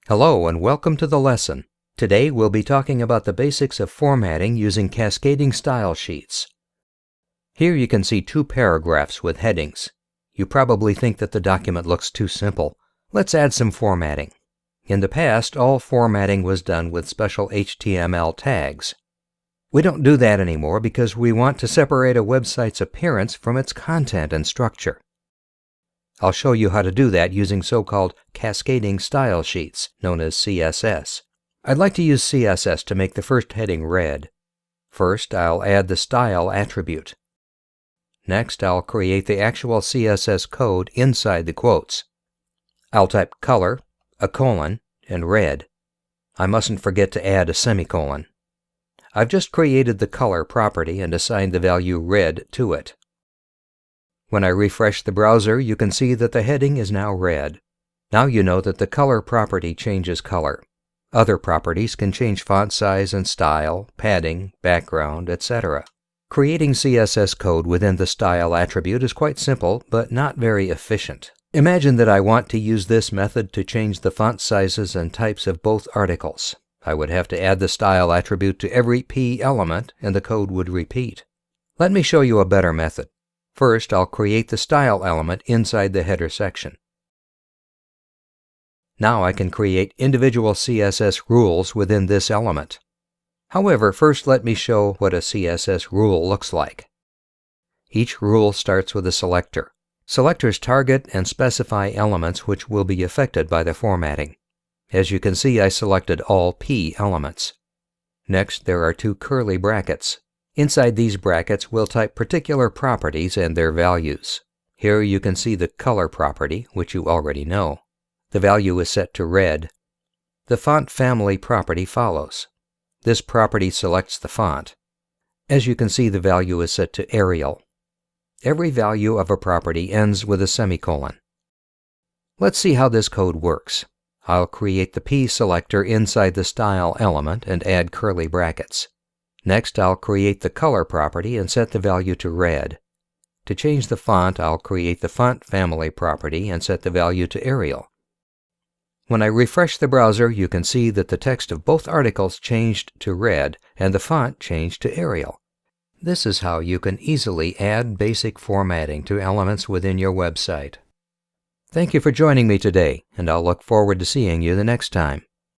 Hello and welcome to the lesson. Today we'll be talking about the basics of formatting using cascading style sheets. Here you can see two paragraphs with headings. You probably think that the document looks too simple. Let's add some formatting. In the past, all formatting was done with special HTML tags. We don't do that anymore because we want to separate a website's appearance from its content and structure. I'll show you how to do that using so-called cascading style sheets, known as CSS. I'd like to use CSS to make the first heading red. First, I'll add the style attribute. Next, I'll create the actual CSS code inside the quotes. I'll type color, a colon, and red. I mustn't forget to add a semicolon. I've just created the color property and assigned the value red to it. When I refresh the browser, you can see that the heading is now red. Now you know that the color property changes color. Other properties can change font size and style, padding, background, etc. Creating CSS code within the style attribute is quite simple, but not very efficient. Imagine that I want to use this method to change the font sizes and types of both articles. I would have to add the style attribute to every P element, and the code would repeat. Let me show you a better method. First, I'll create the style element inside the header section. Now I can create individual CSS rules within this element. However, first let me show what a CSS rule looks like. Each rule starts with a selector. Selectors target and specify elements which will be affected by the formatting. As you can see, I selected all P elements. Next, there are two curly brackets. Inside these brackets, we'll type particular properties and their values. Here you can see the color property, which you already know. The value is set to red. The font family property follows. This property selects the font. As you can see, the value is set to Arial. Every value of a property ends with a semicolon. Let's see how this code works. I'll create the P selector inside the style element and add curly brackets. Next, I'll create the color property and set the value to red. To change the font, I'll create the font family property and set the value to Arial. When I refresh the browser, you can see that the text of both articles changed to red and the font changed to Arial. This is how you can easily add basic formatting to elements within your website. Thank you for joining me today, and I'll look forward to seeing you the next time.